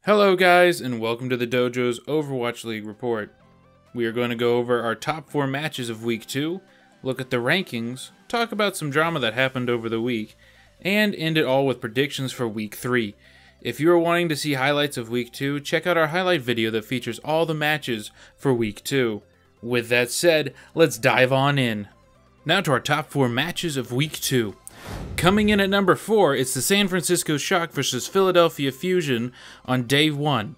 Hello guys, and welcome to the Dojo's Overwatch League report. We are going to go over our top 4 matches of Week 2, look at the rankings, talk about some drama that happened over the week, and end it all with predictions for Week 3. If you are wanting to see highlights of Week 2, check out our highlight video that features all the matches for Week 2. With that said, let's dive on in. Now to our top 4 matches of Week 2. Coming in at number 4, it's the San Francisco Shock versus Philadelphia Fusion on day 1.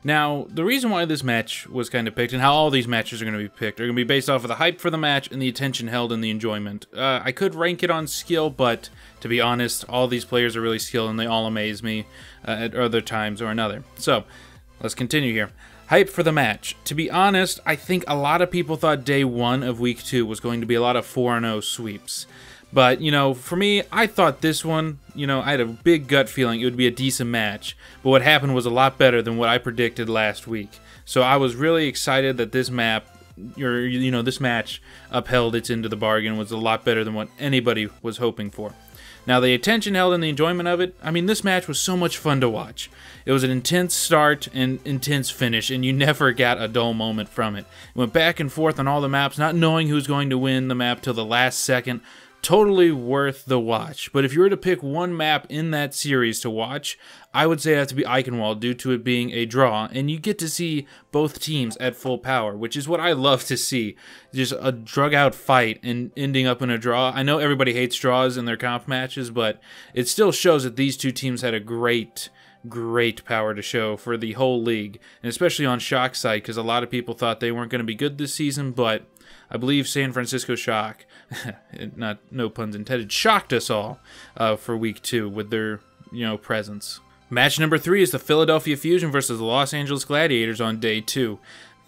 Now, the reason why this match was kind of picked, and how all these matches are going to be picked, are going to be based off of the hype for the match and the attention held and the enjoyment. I could rank it on skill, but to be honest, all these players are really skilled and they all amaze me at other times or another. So, let's continue here. Hype for the match. To be honest, I think a lot of people thought day 1 of Week 2 was going to be a lot of 4-0 sweeps. But, for me, I thought this one, I had a big gut feeling it would be a decent match. But what happened was a lot better than what I predicted last week. So I was really excited that this map, this match upheld its end of the bargain, was a lot better than what anybody was hoping for. Now, the attention held and the enjoyment of it, this match was so much fun to watch. It was an intense start and intense finish, and you never got a dull moment from it. It went back and forth on all the maps, not knowing who was going to win the map till the last second. Totally worth the watch. But if you were to pick one map in that series to watch, I would say it has to be Eichenwald due to it being a draw, and you get to see both teams at full power, which is what I love to see. Just a drug-out fight and ending up in a draw. I know everybody hates draws in their comp matches, but it still shows that these two teams had a great power to show for the whole league, and especially on Shock's side, because a lot of people thought they weren't going to be good this season, but I believe San Francisco Shock, no puns intended, shocked us all for Week 2 with their, presence. Match number 3 is the Philadelphia Fusion versus the Los Angeles Gladiators on day 2.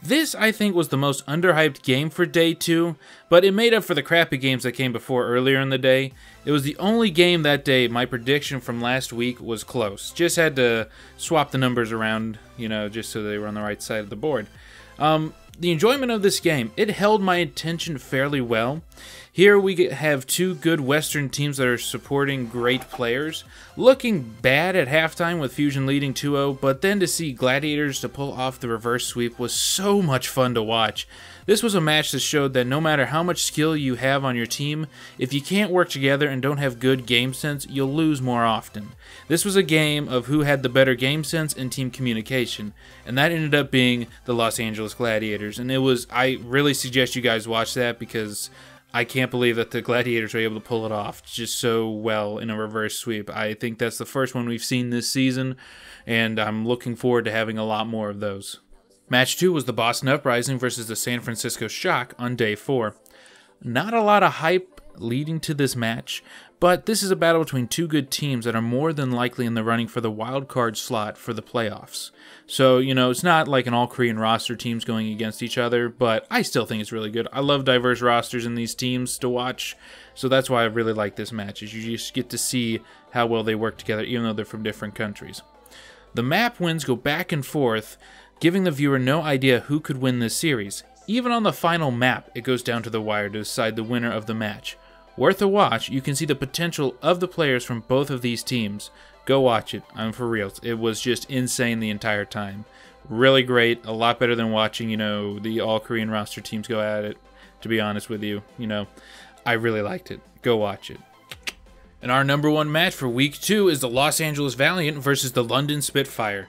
This, I think, was the most underhyped game for day 2, but it made up for the crappy games that came before earlier in the day. It was the only game that day my prediction from last week was close. Just had to swap the numbers around, just so they were on the right side of the board. The enjoyment of this game, it held my attention fairly well. Here we have two good Western teams that are supporting great players, looking bad at halftime with Fusion leading 2-0, but then to see Gladiators to pull off the reverse sweep was so much fun to watch. This was a match that showed that no matter how much skill you have on your team, if you can't work together and don't have good game sense, you'll lose more often. This was a game of who had the better game sense and team communication, and that ended up being the Los Angeles Gladiators. And I really suggest you guys watch that because I can't believe that the Gladiators were able to pull it off just so well in a reverse sweep. I think that's the first one we've seen this season, and I'm looking forward to having a lot more of those. Match 2 was the Boston Uprising versus the San Francisco Shock on day 4. Not a lot of hype leading to this match, but this is a battle between two good teams that are more than likely in the running for the wild card slot for the playoffs. So, it's not like an all-Korean roster teams going against each other, but I still think it's really good. I love diverse rosters in these teams to watch, so that's why I really like this match, is you just get to see how well they work together, even though they're from different countries. The map wins go back and forth, giving the viewer no idea who could win this series. Even on the final map, it goes down to the wire to decide the winner of the match. Worth a watch. You can see the potential of the players from both of these teams. Go watch it. I'm for real. It was just insane the entire time. Really great. A lot better than watching, the all-Korean roster teams go at it, to be honest with you. I really liked it. Go watch it. And our number 1 match for Week 2 is the Los Angeles Valiant versus the London Spitfire.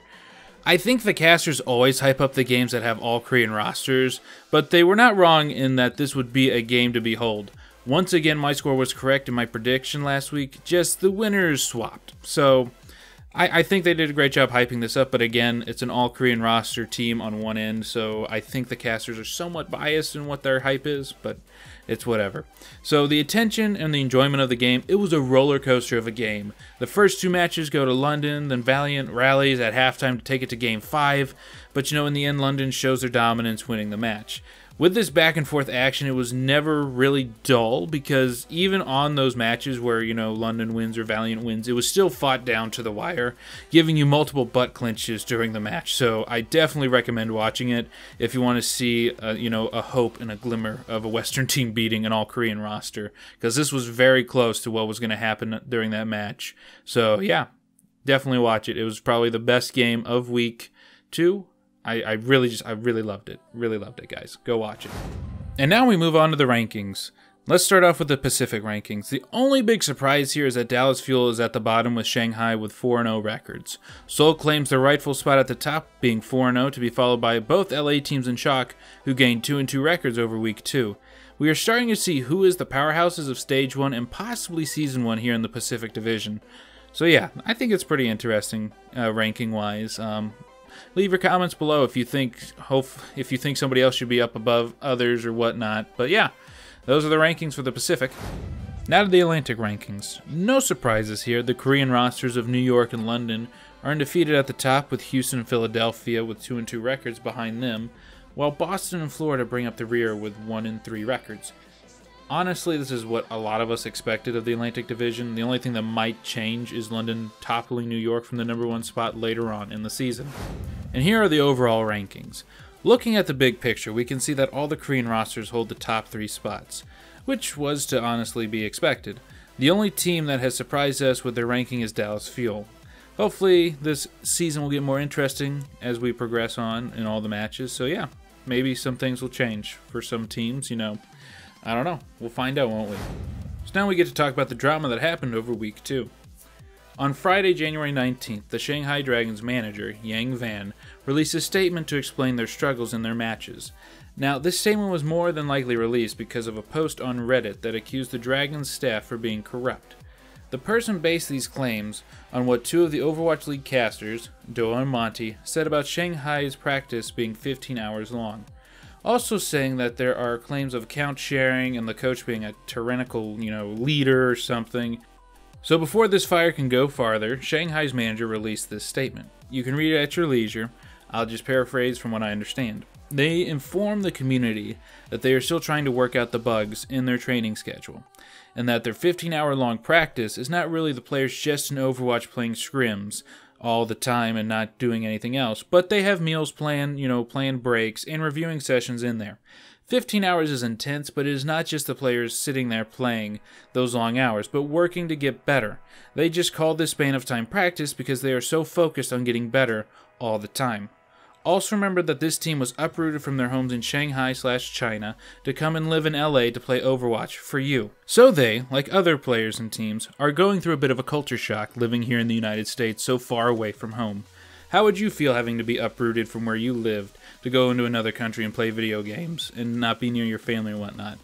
I think the casters always hype up the games that have all-Korean rosters, but they were not wrong in that this would be a game to behold. Once again, my score was correct in my prediction last week, just the winners swapped. So, I think they did a great job hyping this up, but again, it's an all-Korean roster team on one end, so I think the casters are somewhat biased in what their hype is, but it's whatever. So the attention and the enjoyment of the game, it was a roller coaster of a game. The first 2 matches go to London, then Valiant rallies at halftime to take it to Game 5, but in the end, London shows their dominance, winning the match. With this back and forth action, it was never really dull, because even on those matches where, London wins or Valiant wins, it was still fought down to the wire, giving you multiple butt clinches during the match. So I definitely recommend watching it if you want to see, a hope and a glimmer of a Western team beating an all-Korean roster, because this was very close to what was going to happen during that match. So yeah, Definitely watch it. It was probably the best game of week 2. I really loved it. Really loved it, guys. Go watch it. And now we move on to the rankings. Let's start off with the Pacific rankings. The only big surprise here is that Dallas Fuel is at the bottom with Shanghai with 4-0 records. Seoul claims the rightful spot at the top, being 4-0, to be followed by both LA teams in shock, who gained 2-2 records over week 2. We are starting to see who is the powerhouses of Stage 1 and possibly Season 1 here in the Pacific Division. So yeah, I think it's pretty interesting ranking-wise. Leave your comments below if you think somebody else should be up above others or whatnot. But yeah, those are the rankings for the Pacific. Now to the Atlantic rankings. No surprises here. The Korean rosters of New York and London are undefeated at the top, with Houston and Philadelphia with 2-2 records behind them, while Boston and Florida bring up the rear with 1-3 records. Honestly, this is what a lot of us expected of the Atlantic Division. The only thing that might change is London toppling New York from the #1 spot later on in the season. And here are the overall rankings. Looking at the big picture, we can see that all the Korean rosters hold the top 3 spots, which was to honestly be expected. The only team that has surprised us with their ranking is Dallas Fuel. Hopefully this season will get more interesting as we progress on in all the matches. So yeah, maybe some things will change for some teams, you know. I don't know. We'll find out, won't we? So now we get to talk about the drama that happened over week 2. On Friday, January 19th, the Shanghai Dragons manager, Yang Van, released a statement to explain their struggles in their matches. Now, this statement was more than likely released because of a post on Reddit that accused the Dragons staff for being corrupt. The person based these claims on what 2 of the Overwatch League casters, Dojo and Monty, said about Shanghai's practice being 15 hours long. Also saying that there are claims of account sharing and the coach being a tyrannical, leader or something. So before this fire can go farther, Shanghai's manager released this statement. You can read it at your leisure. I'll just paraphrase from what I understand. They inform the community that they are still trying to work out the bugs in their training schedule, and that their 15-hour-long practice is not really the players just in Overwatch playing scrims all the time and not doing anything else, but they have meals planned, planned breaks and reviewing sessions in there. 15 hours is intense, but it is not just the players sitting there playing those long hours, but working to get better. They just call this span of time practice because they are so focused on getting better all the time. Also remember that this team was uprooted from their homes in Shanghai/China to come and live in LA to play Overwatch for you. So they, like other players and teams, are going through a bit of a culture shock living here in the United States so far away from home. How would you feel having to be uprooted from where you lived to go into another country and play video games and not be near your family or whatnot?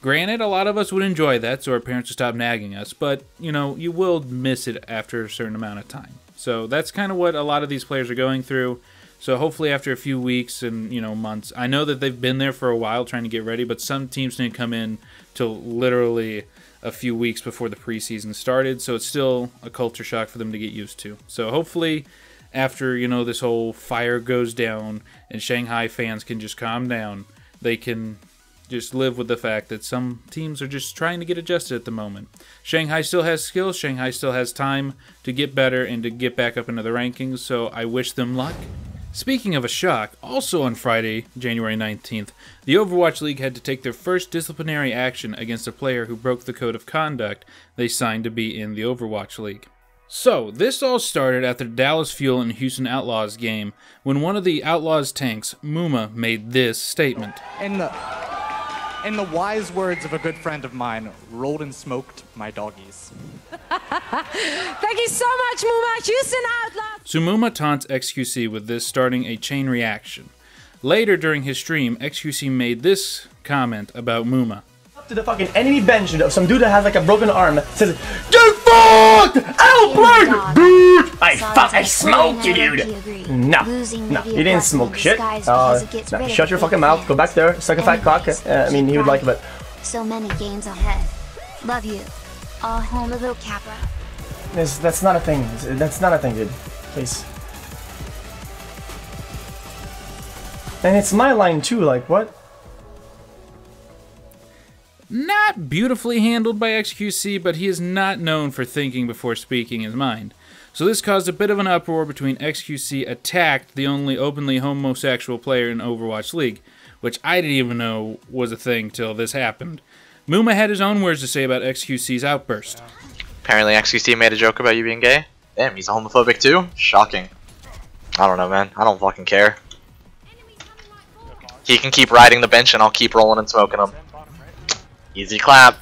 Granted, a lot of us would enjoy that, so our parents would stop nagging us, but, you will miss it after a certain amount of time. So that's kind of what a lot of these players are going through. So hopefully after a few weeks and, months, I know that they've been there for a while trying to get ready, but some teams didn't come in till literally a few weeks before the preseason started, so it's still a culture shock for them to get used to. So hopefully after, this whole fire goes down and Shanghai fans can just calm down, they can just live with the fact that some teams are just trying to get adjusted at the moment. Shanghai still has skills, Shanghai still has time to get better and to get back up into the rankings, so I wish them luck. Speaking of a shock, also on Friday, January 19th, the Overwatch League had to take their first disciplinary action against a player who broke the code of conduct they signed to be in the Overwatch League. So, this all started at the Dallas Fuel and Houston Outlaws game when one of the Outlaws tanks, Muma, made this statement. In the wise words of a good friend of mine, rolled and smoked my doggies. Thank you so much, Muma. Houston Outlaws. So Muma taunts XQC with this, starting a chain reaction. Later during his stream, XQC made this comment about Muma. Up to the fucking enemy bench of some dude that has like a broken arm, says, "Get fucked! Outbreak, dude! I smoked you, dude!" No, you didn't smoke shit. No, shut your fucking mouth, go back there, suck a fat cock. I mean, he would like it, but... So many games ahead. Love you. All home little Capra. That's not a thing. That's not a thing, dude. Please. And it's my line too, like, what? Not beautifully handled by XQC, but he is not known for thinking before speaking his mind. So this caused a bit of an uproar between XQC attacked the only openly homosexual player in Overwatch League, which I didn't even know was a thing till this happened. Muma had his own words to say about XQC's outburst. Apparently XQC made a joke about you being gay? Damn, he's homophobic too? Shocking. I don't know, man. I don't fucking care. He can keep riding the bench and I'll keep rolling and smoking him. Easy clap.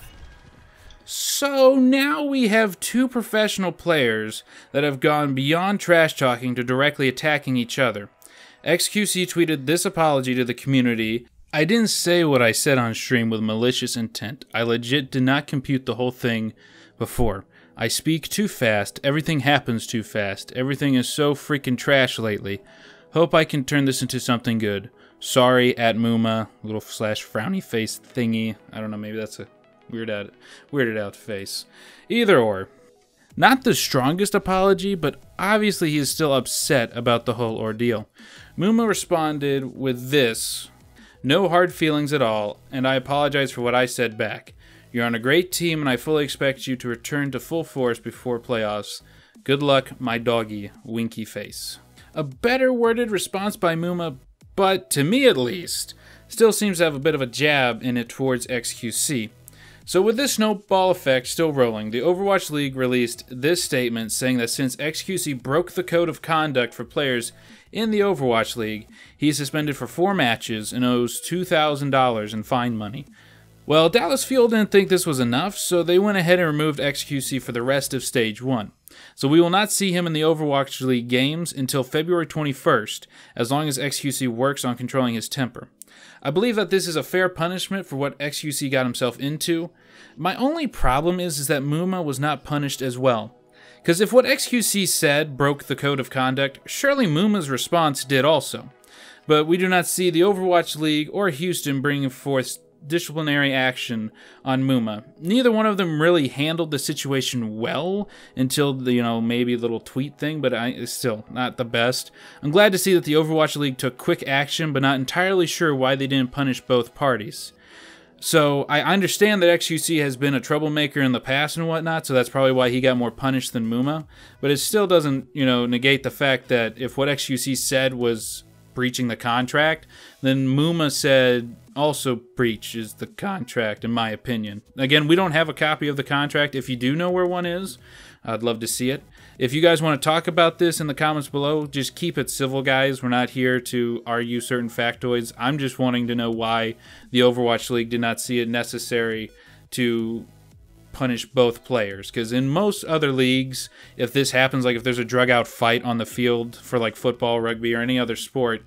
So now we have two professional players that have gone beyond trash talking to directly attacking each other. XQC tweeted this apology to the community. I didn't say what I said on stream with malicious intent. I legit did not compute the whole thing before. I speak too fast. Everything happens too fast. Everything is so freaking trash lately. Hope I can turn this into something good. Sorry, at Muma, little slash frowny face thingy. I don't know, maybe that's a weirded out face. Either or. Not the strongest apology, but obviously he is still upset about the whole ordeal. Muma responded with this: no hard feelings at all, and I apologize for what I said back. You're on a great team, and I fully expect you to return to full force before playoffs. Good luck, my doggy, winky face. A better worded response by Muma, but to me at least, still seems to have a bit of a jab in it towards XQC. So with this snowball effect still rolling, the Overwatch League released this statement saying that since XQC broke the code of conduct for players in the Overwatch League, he is suspended for 4 matches and owes $2,000 in fine money. Well, Dallas Fuel didn't think this was enough, so they went ahead and removed XQC for the rest of Stage 1. So we will not see him in the Overwatch League games until February 21st, as long as XQC works on controlling his temper. I believe that this is a fair punishment for what XQC got himself into. My only problem is that Muma was not punished as well. Because if what XQC said broke the code of conduct, surely Muma's response did also. But we do not see the Overwatch League or Houston bringing forth disciplinary action on Muma. Neither one of them really handled the situation well until the, maybe a little tweet thing, but it's still not the best. I'm glad to see that the Overwatch League took quick action, but not entirely sure why they didn't punish both parties. So I understand that XQC has been a troublemaker in the past and whatnot, so that's probably why he got more punished than Muma, but it still doesn't, negate the fact that if what XQC said was breaching the contract, then Muma said also breaches the contract, in my opinion. Again, we don't have a copy of the contract. If you do know where one is, I'd love to see it. If you guys want to talk about this in the comments below, just keep it civil, guys. We're not here to argue certain factoids. I'm just wanting to know why the Overwatch League did not see it necessary to punish both players, because in most other leagues, if this happens, like if there's a drug out fight on the field for like football, rugby, or any other sport,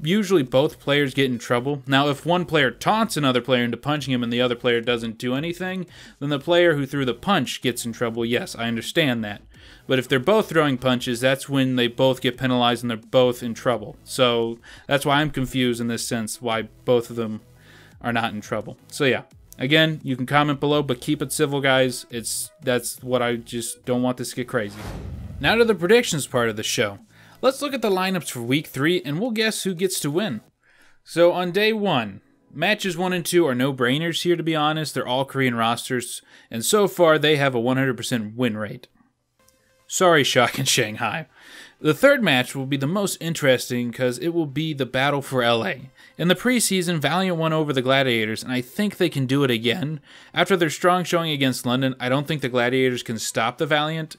usually both players get in trouble. Now, if one player taunts another player into punching him and the other player doesn't do anything, then the player who threw the punch gets in trouble. Yes, I understand that. But if they're both throwing punches, that's when they both get penalized and they're both in trouble. So that's why I'm confused in this sense, why both of them are not in trouble. So yeah. Again, you can comment below, but keep it civil, guys. That's what I just don't want this to get crazy. Now to the predictions part of the show. Let's look at the lineups for Week 3, and we'll guess who gets to win. So on Day 1, matches 1 and 2 are no-brainers here, to be honest. They're all Korean rosters, and so far they have a 100% win rate. Sorry, Shock and Shanghai. The third match will be the most interesting because it will be the battle for LA. In the preseason, Valiant won over the Gladiators, and I think they can do it again. After their strong showing against London, I don't think the Gladiators can stop the Valiant.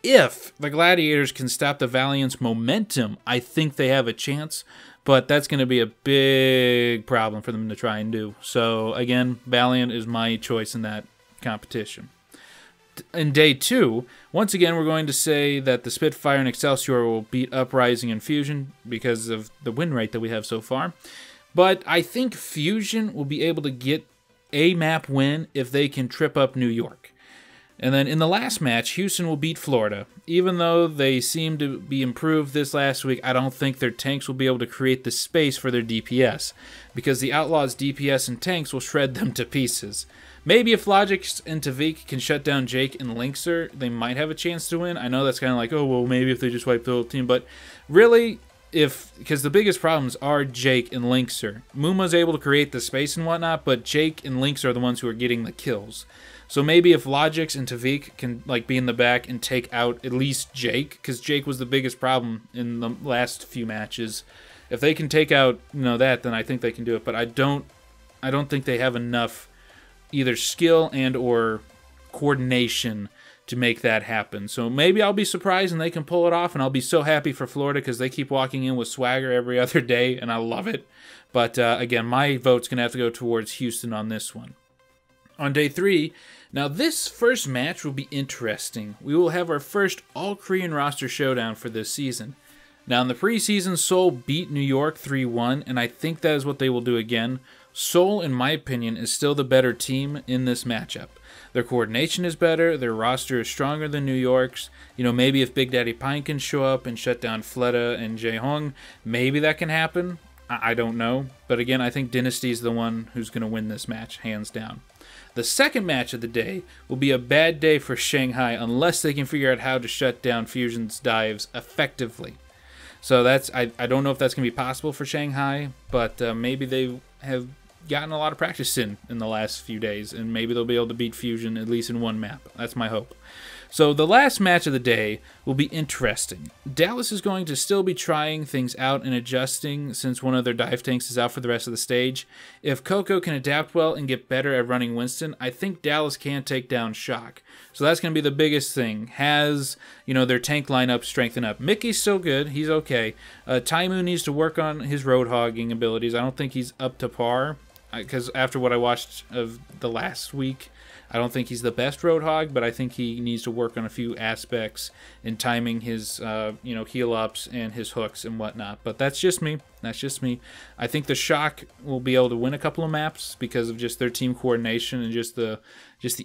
If the Gladiators can stop the Valiant's momentum, I think they have a chance, but that's going to be a big problem for them to try and do. So again, Valiant is my choice in that competition. In Day 2, once again, we're going to say that the Spitfire and Excelsior will beat Uprising and Fusion because of the win rate that we have so far. But I think Fusion will be able to get a map win if they can trip up New York. And then in the last match, Houston will beat Florida. Even though they seem to be improved this last week, I don't think their tanks will be able to create the space for their DPS, because the Outlaws' DPS and tanks will shred them to pieces. Maybe if Logix and Tavik can shut down Jake and Linkser, they might have a chance to win. I know that's kind of like, oh, well, maybe if they just wipe the whole team. But really, because the biggest problems are Jake and Linkser. Muma's able to create the space and whatnot, but Jake and Linkser are the ones who are getting the kills. So maybe if Logix and Tavik can be in the back and take out at least Jake, because Jake was the biggest problem in the last few matches. If they can take out that, then I think they can do it. But I don't think they have enough either skill and or coordination to make that happen. So maybe I'll be surprised and they can pull it off, and I'll be so happy for Florida because they keep walking in with swagger every other day, and I love it. But again, my vote's going to have to go towards Houston on this one. On day 3, now this first match will be interesting. We will have our first all-Korean roster showdown for this season. Now in the preseason, Seoul beat New York 3-1, and I think that is what they will do again. Seoul, in my opinion, is still the better team in this matchup. Their coordination is better, their roster is stronger than New York's. You know, maybe if Big Daddy Pine can show up and shut down Fleta and Jaehong, maybe that can happen. I don't know. But again, I think Dynasty is the one who's going to win this match, hands down. The second match of the day will be a bad day for Shanghai unless they can figure out how to shut down Fusion's dives effectively. So that's I don't know if that's going to be possible for Shanghai, but maybe they have gotten a lot of practice in the last few days, and maybe they'll be able to beat Fusion at least in one map. That's my hope. So the last match of the day will be interesting. Dallas is going to still be trying things out and adjusting since one of their dive tanks is out for the rest of the stage. If Coco can adapt well and get better at running Winston, I think Dallas can take down Shock. So that's going to be the biggest thing. Has, you know, their tank lineup strengthen up. Mickey's still good. He's okay. Taimu needs to work on his road hogging abilities. I don't think he's up to par, because after what I watched of the last week, I don't think he's the best Roadhog, but I think he needs to work on a few aspects in timing his, heal ups and his hooks and whatnot. But that's just me. That's just me. I think the Shock will be able to win a couple of maps because of just their team coordination and just the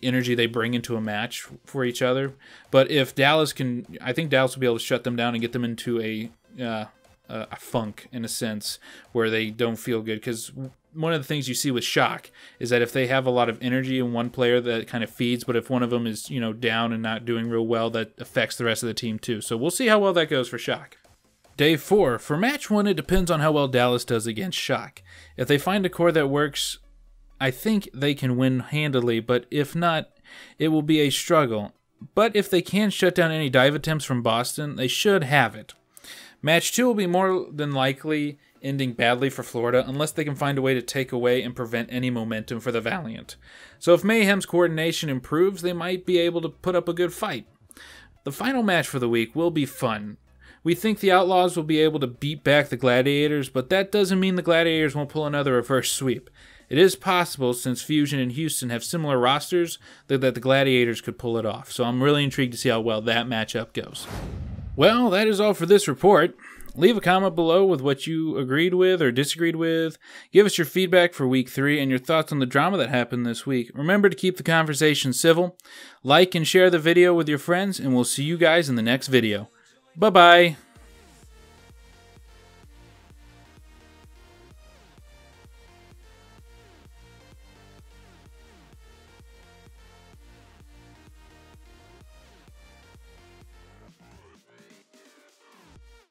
energy they bring into a match for each other. But if Dallas can, I think Dallas will be able to shut them down and get them into a funk in a sense where they don't feel good, because one of the things you see with Shock is that if they have a lot of energy in one player, that kind of feeds, but if one of them is, down and not doing real well, that affects the rest of the team too. So we'll see how well that goes for Shock. Day 4. For match 1, it depends on how well Dallas does against Shock. If they find a core that works, I think they can win handily, but if not, it will be a struggle. But if they can shut down any dive attempts from Boston, they should have it. Match 2 will be more than likely ending badly for Florida unless they can find a way to take away and prevent any momentum for the Valiant. So if Mayhem's coordination improves, they might be able to put up a good fight. The final match for the week will be fun. We think the Outlaws will be able to beat back the Gladiators, but that doesn't mean the Gladiators won't pull another reverse sweep. It is possible, since Fusion and Houston have similar rosters, that the Gladiators could pull it off. So I'm really intrigued to see how well that matchup goes. Well, that is all for this report. Leave a comment below with what you agreed with or disagreed with. Give us your feedback for week 3 and your thoughts on the drama that happened this week. Remember to keep the conversation civil. Like and share the video with your friends, and we'll see you guys in the next video. Bye-bye.